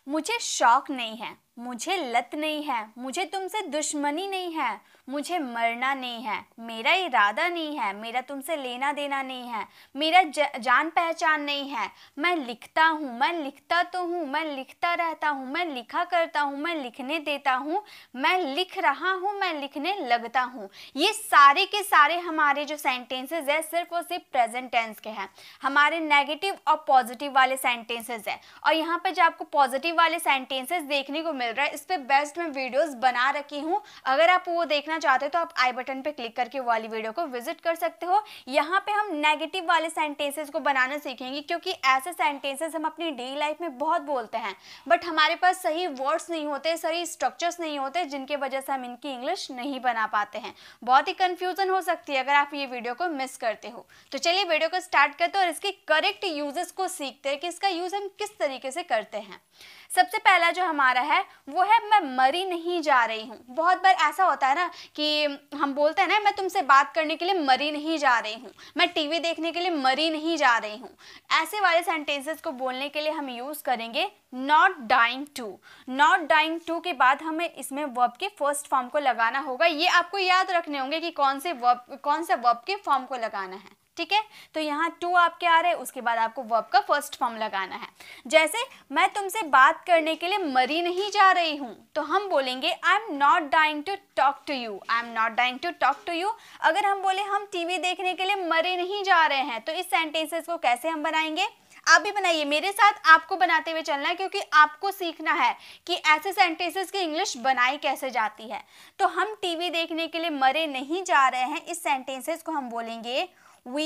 मुझे शौक नहीं है, मुझे लत नहीं है, मुझे तुमसे दुश्मनी नहीं है, मुझे मरना नहीं है, मेरा इरादा नहीं है, मेरा तुमसे लेना देना नहीं है, मेरा जान पहचान नहीं है। मैं लिखता हूँ, मैं लिखता तो हूँ, मैं लिखता रहता हूँ, मैं लिखा करता हूँ, मैं लिखने देता हूँ, मैं लिख रहा हूँ, मैं लिखने लगता हूँ। ये सारे के सारे हमारे जो सेंटेंसेस है सिर्फ और सिर्फ प्रेजेंट टेंस के हैं, हमारे नेगेटिव और पॉजिटिव वाले सेंटेंसेस है। और यहाँ पे जो आपको पॉजिटिव वाले सेंटेंसेस देखने को मिल रहा है, इस पे बेस्ट मैं वीडियोस बना रखी हूँ। अगर आप वो देखना चाहते हो तो आप आई बटन पे क्लिक करके वो वाली वीडियो को विजिट कर सकते हो। यहाँ पे हम नेगेटिव वाले सेंटेंसेस को बनाना सीखेंगे, क्योंकि ऐसे सेंटेंसेस हम अपनी डेली लाइफ में बहुत बोलते हैं, बट हमारे पास सही वर्ड्स नहीं होते, सही स्ट्रक्चर्स नहीं होते, जिनके वजह से हम इनकी इंग्लिश नहीं बना पाते हैं। बहुत ही कंफ्यूजन हो सकती है अगर आप ये वीडियो को मिस करते हो। तो चलिए वीडियो को स्टार्ट करते हैं और इसके करेक्ट यूजेस को सीखते हैं कि इसका यूज हम किस तरीके से करते हैं। सबसे पहला जो हमारा है वो है मैं मरी नहीं जा रही हूँ। बहुत बार ऐसा होता है ना कि हम बोलते हैं ना, मैं तुमसे बात करने के लिए मरी नहीं जा रही हूँ, मैं टीवी देखने के लिए मरी नहीं जा रही हूँ। ऐसे वाले सेंटेंसेस को बोलने के लिए हम यूज करेंगे not dying to. Not dying to के बाद हमें इसमें वर्ब के फर्स्ट फॉर्म को लगाना होगा। ये आपको याद रखने होंगे कि कौन से वर्ब के फॉर्म को लगाना है, ठीक है। तो यहाँ टू आपके आ रहे हैं, उसके बाद आपको वर्ब का फर्स्ट फॉर्म लगाना है। जैसे मैं तुमसे बात करने के लिए मरी नहीं जा रही हूँ, तो हम बोलेंगे I am not dying to talk to you. I am not dying to talk to you. अगर हम बोले हम टीवी देखने के लिए मरे नहीं जा रहे हैं, तो इस सेंटेंसेस को कैसे हम बनाएंगे? आप भी बनाइए मेरे साथ, आपको बनाते हुए चलना है, क्योंकि आपको सीखना है कि ऐसे सेंटेंसेस की इंग्लिश बनाई कैसे जाती है। तो हम टीवी देखने के लिए मरे नहीं जा रहे हैं, इस सेंटेंसेस को हम बोलेंगे We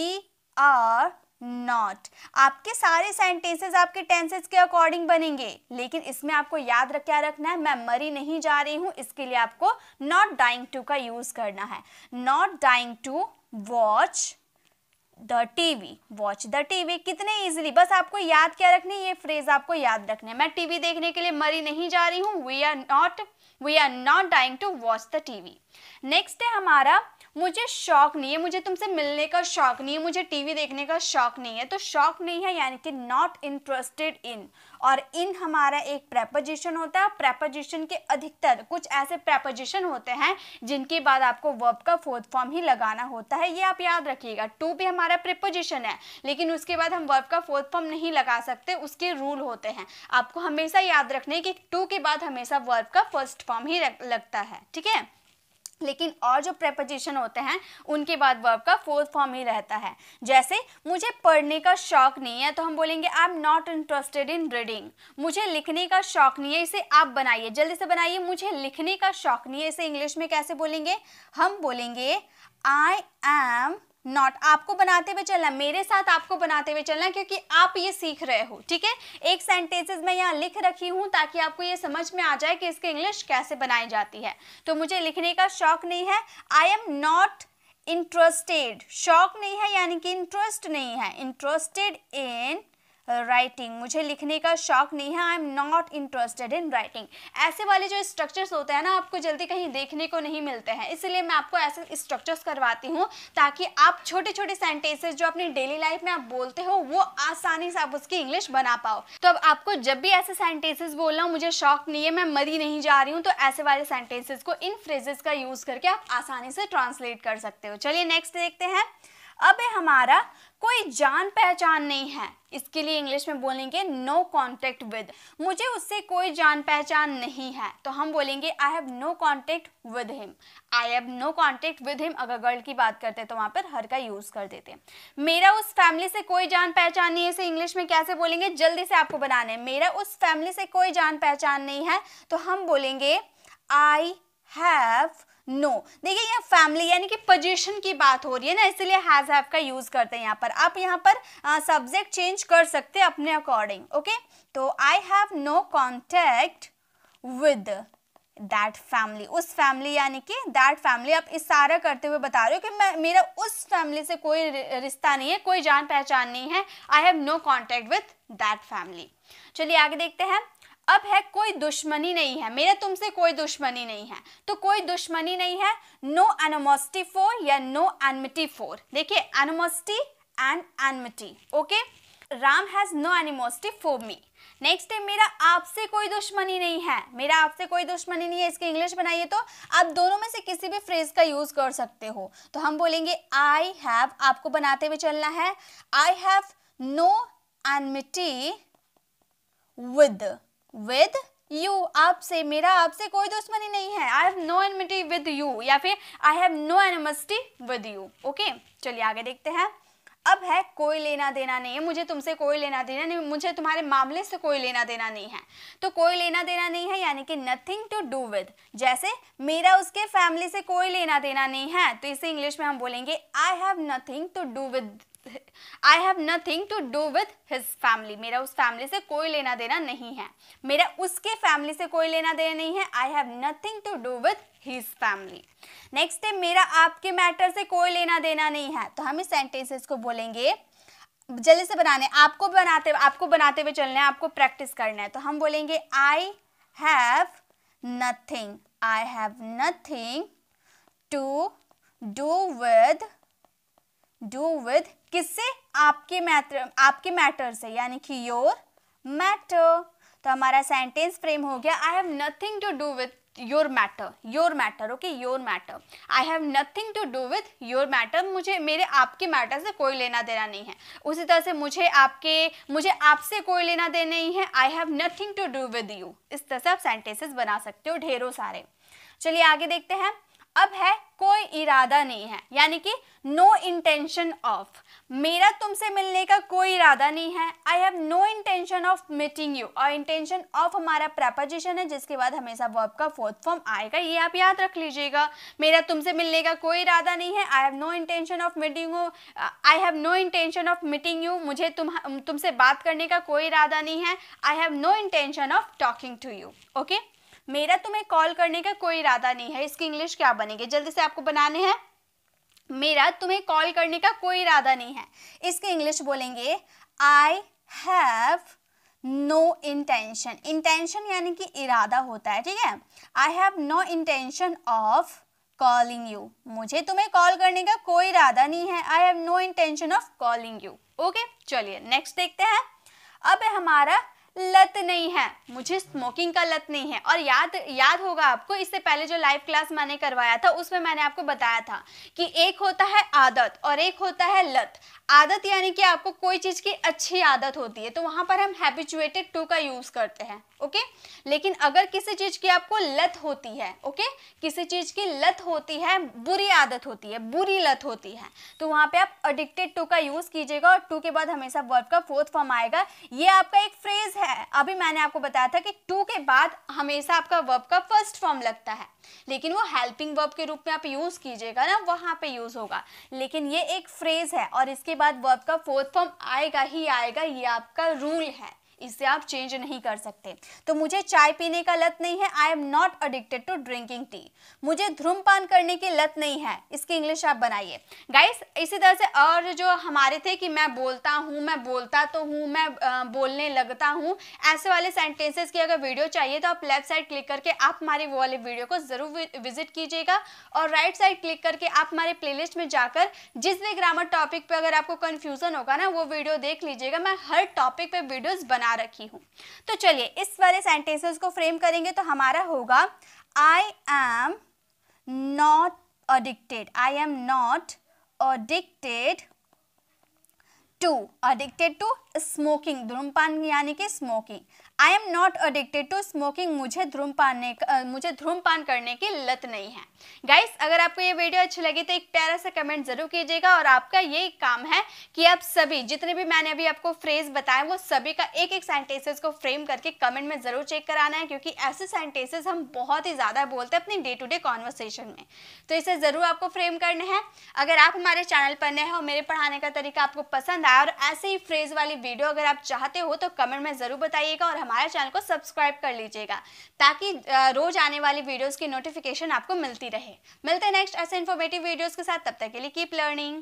are not। आपके सारे सेंटेंसेस आपके टेंसेस के अकॉर्डिंग बनेंगे, लेकिन इसमें आपको याद क्या रखना है, मैं मरी नहीं जा रही हूँ, इसके लिए आपको not dying to का यूज करना है। Not dying to watch the TV। Watch the TV कितने इजीली, बस आपको याद क्या रखनी है, ये फ्रेज आपको याद रखना है। मैं टीवी देखने के लिए मरी नहीं जा रही हूँ, we are not dying to watch the TV। Next है हमारा मुझे शौक नहीं है, मुझे तुमसे मिलने का शौक नहीं है, मुझे टीवी देखने का शौक नहीं है। तो शौक नहीं है यानी कि नॉट इंटरेस्टेड इन, और इन हमारा एक प्रेपोजिशन होता है। प्रेपोजिशन के अधिकतर कुछ ऐसे प्रेपोजिशन होते हैं जिनके बाद आपको वर्ब का फोर्थ फॉर्म ही लगाना होता है, ये आप याद रखिएगा। टू भी हमारा प्रेपोजिशन है, लेकिन उसके बाद हम वर्ब का फोर्थ फॉर्म नहीं लगा सकते, उसके रूल होते हैं। आपको हमेशा याद रखना है कि टू के बाद हमेशा वर्ब का फर्स्ट फॉर्म ही लगता है, ठीक है। लेकिन और जो प्रेपोजिशन होते हैं उनके बाद वर्ब का फोर्थ फॉर्म ही रहता है। जैसे मुझे पढ़ने का शौक नहीं है, तो हम बोलेंगे I am not interested in reading. मुझे लिखने का शौक नहीं है, इसे आप बनाइए, जल्दी से बनाइए। मुझे लिखने का शौक नहीं है, इसे इंग्लिश में कैसे बोलेंगे? हम बोलेंगे आई एम नॉट। आपको बनाते हुए चलना, मेरे साथ आपको बनाते हुए चलना, क्योंकि आप ये सीख रहे हो, ठीक है। एक सेंटेंसेस मैं यहाँ लिख रखी हूँ ताकि आपको ये समझ में आ जाए कि इसकी इंग्लिश कैसे बनाई जाती है। तो मुझे लिखने का शौक नहीं है, आई एम नॉट इंटरेस्टेड। शौक नहीं है यानी कि इंटरेस्ट नहीं है, इंटरेस्टेड इन राइटिंग। मुझे लिखने का शौक नहीं है, I am not interested in writing. ऐसे वाले जो स्ट्रक्चर्स होते हैं ना, आपको जल्दी कहीं देखने को नहीं मिलते हैं, इसलिए मैं आपको ऐसे स्ट्रक्चर्स करवाती हूँ ताकि आप छोटे छोटे सेंटेंसेस जो अपनी डेली लाइफ में आप बोलते हो वो आसानी से आप उसकी इंग्लिश बना पाओ। तो अब आपको जब भी ऐसे सेंटेंसेस बोलना हो, मुझे शौक नहीं है, मैं मरी नहीं जा रही हूँ, तो ऐसे वाले सेंटेंसेस को इन फ्रेजेस का यूज करके आप आसानी से ट्रांसलेट कर सकते हो। चलिए नेक्स्ट देखते हैं। अब है हमारा कोई जान पहचान नहीं है, इसके लिए इंग्लिश में बोलेंगे नो कॉन्टेक्ट विद। मुझे उससे कोई जान पहचान नहीं है, तो हम बोलेंगे I have no contact with him. I have no contact with him, अगर गर्ल की बात करते हैं तो वहां पर हर का यूज कर देते हैं। मेरा उस फैमिली से कोई जान पहचान नहीं है, इसे इंग्लिश में कैसे बोलेंगे? जल्दी से आपको बनाना है। मेरा उस फैमिली से कोई जान पहचान नहीं है, तो हम बोलेंगे आई हैव नो। देखिए यहाँ फैमिली यानी कि पोजीशन की बात हो रही है ना, इसलिए हैज हैव का यूज करते हैं यहाँ पर। आप यहाँ पर सब्जेक्ट चेंज कर सकते हैं अपने अकॉर्डिंग, ओके। तो I have no contact with that family. उस फैमिली यानी कि दैट फैमिली, आप इशारा करते हुए बता रहे हो कि मेरा उस फैमिली से कोई रिश्ता नहीं है, कोई जान पहचान नहीं है। I have no contact with that family. चलिए आगे देखते हैं। अब है कोई दुश्मनी नहीं है, मेरा तुमसे कोई दुश्मनी नहीं है, तो कोई दुश्मनी नहीं है, नो एनिमोसिटी फॉर या नो एनमिटी फॉर। देखिए animosity and enmity, okay. Ram has no animosity for me. Next है मेरा आपसे कोई दुश्मनी नहीं है, मेरा आपसे कोई दुश्मनी नहीं है, इसकी इंग्लिश बनाइए तो आप दोनों में से किसी भी फ्रेज का यूज कर सकते हो। तो हम बोलेंगे आई हैव, आपको बनाते हुए चलना है, I have no enmity with you, आपसे, मेरा आपसे कोई दुश्मनी नहीं है, I have no enmity with you, या फिर I have no animosity with you. Okay, चलिए आगे देखते हैं। अब है कोई लेना देना नहीं है, मुझे तुमसे कोई लेना देना नहीं, मुझे तुम्हारे मामले से कोई लेना देना नहीं है। तो कोई लेना देना नहीं है यानी कि नथिंग टू डू विद, जैसे मेरा उसके फैमिली से कोई लेना देना नहीं है, तो इसे इंग्लिश में हम बोलेंगे I have nothing to do with, I have nothing to do with his family, मेरा उस फैमिली से कोई लेना देना नहीं है, मेरा उसके फैमिली से कोई लेना देना नहीं है, I have nothing to do with his family. Next है मेरा आपके मैटर से कोई लेना देना नहीं है, तो हम इस सेंटेंसेस को बोलेंगे, जल्दी से बनाने, आपको बनाते हुए चलना है, आपको प्रैक्टिस करना है। तो हम बोलेंगे I have nothing to do with किससे, आपके मैटर से, यानी कि योर मैटर। तो हमारा सेंटेंस फ्रेम हो गया, I have nothing to do with your matter, okay, your matter, I have nothing to do with your matter, मुझे मेरे आपके मैटर से कोई लेना देना नहीं है। उसी तरह से मुझे आपसे कोई लेना देना नहीं है, I have nothing to do with you. इस तरह से आप सेंटेंसेस बना सकते हो ढेरों सारे। चलिए आगे देखते हैं। अब है कोई इरादा नहीं है, यानी कि नो इंटेंशन ऑफ, मेरा तुमसे मिलने का कोई इरादा नहीं है, I have no intention of meeting you, और इंटेंशन ऑफ हमारा प्रेपोजिशन है जिसके बाद हमेशा वर्ब का फोर्थ फॉर्म आएगा, ये आप याद रख लीजिएगा। मेरा तुमसे मिलने का कोई इरादा नहीं है, I have no intention of meeting you, मुझे तुमसे बात करने का कोई इरादा नहीं है, I have no intention of talking to you. Okay, मेरा तुम्हें कॉल करने का कोई इरादा नहीं है, इसकी इंग्लिश क्या बनेगी, जल्दी से आपको बनाने हैं। मेरा तुम्हें कॉल करने का कोई इरादा नहीं है, इसकी इंग्लिश बोलेंगे I have no intention, intention यानी कि इरादा होता है, ठीक है। I have no intention of calling you, मुझे तुम्हें कॉल करने का कोई इरादा नहीं है, I have no intention of calling you. Okay, चलिए नेक्स्ट देखते हैं। अब है हमारा लत नहीं है, मुझे स्मोकिंग का लत नहीं है। और याद होगा आपको, इससे पहले जो लाइव क्लास मैंने करवाया था उसमें मैंने आपको बताया था कि एक होता है आदत और एक होता है लत। आदत यानी कि आपको कोई चीज की अच्छी आदत होती है, तो वहां पर हम हैबिचुएटेड टू का यूज करते हैं, ओके। लेकिन अगर किसी चीज की आपको लत होती है, ओके, किसी चीज की लत होती है, बुरी आदत होती है, बुरी लत होती है, तो वहां पे आप एडिक्टेड टू का यूज कीजिएगा और टू के बाद हमेशा वर्ब का फोर्थ फॉर्म आएगा। ये आपका एक फ्रेज है, अभी मैंने आपको बताया था कि टू के बाद हमेशा आपका वर्ब का फर्स्ट फॉर्म लगता है, लेकिन वो हेल्पिंग वर्ब के रूप में आप यूज कीजिएगा ना, वहां पे यूज होगा। लेकिन ये एक फ्रेज है और इसके बाद वर्ब का फोर्थ फॉर्म आएगा ही आएगा, ये आपका रूल है, इसे आप चेंज नहीं कर सकते। तो मुझे चाय पीने का लत नहीं है, I am not addicted to drinking tea. मुझे धूम्रपान करने की लत नहीं है, इसकी इंग्लिश आप बनाइए गाइस। इसी तरह से और जो हमारे थे कि मैं बोलता हूँ, मैं बोलता तो हूँ, मैं बोलने लगता हूँ, ऐसे वाले सेंटेंसेस की अगर वीडियो चाहिए तो आप लेफ्ट साइड क्लिक करके आप हमारी वो वाले वीडियो को जरूर विजिट कीजिएगा, और राइट साइड क्लिक करके आप हमारे प्लेलिस्ट में जाकर जिस भी ग्रामर टॉपिक पे अगर आपको कंफ्यूजन होगा ना, वो वीडियो देख लीजिएगा। मैं हर टॉपिक पे वीडियोस बना रखी हूं। तो चलिए इस वाले सेंटेंसेस को फ्रेम करेंगे तो हमारा होगा I am not addicted, I am not addicted to smoking, धूम्रपान यानी कि smoking. I am not addicted to smoking, मुझे धूम्रपान करने की लत नहीं है। गाइस, अगर आपको ये वीडियो अच्छी लगी तो एक प्यारा सा कमेंट जरूर कीजिएगा, और आपका ये काम है कि आप सभी जितने भी मैंने अभी आपको फ्रेज बताए वो सभी का एक एक सेंटेंसेस को फ्रेम करके कमेंट में जरूर चेक कराना है, क्योंकि ऐसे सेंटेंसेस हम बहुत ही ज्यादा बोलते हैं अपनी डे टू डे कॉन्वर्सेशन में, तो इसे जरूर आपको फ्रेम करना है। अगर आप हमारे चैनल पर नए हो, मेरे पढ़ाने का तरीका आपको पसंद आया और ऐसे ही फ्रेज वाली वीडियो अगर आप चाहते हो तो कमेंट में जरूर बताइएगा, और हमारे चैनल को सब्सक्राइब कर लीजिएगा ताकि रोज आने वाली वीडियोस की नोटिफिकेशन आपको मिलती रहे। मिलते हैं नेक्स्ट ऐसे इन्फॉर्मेटिव वीडियोस के साथ, तब तक के लिए कीप लर्निंग।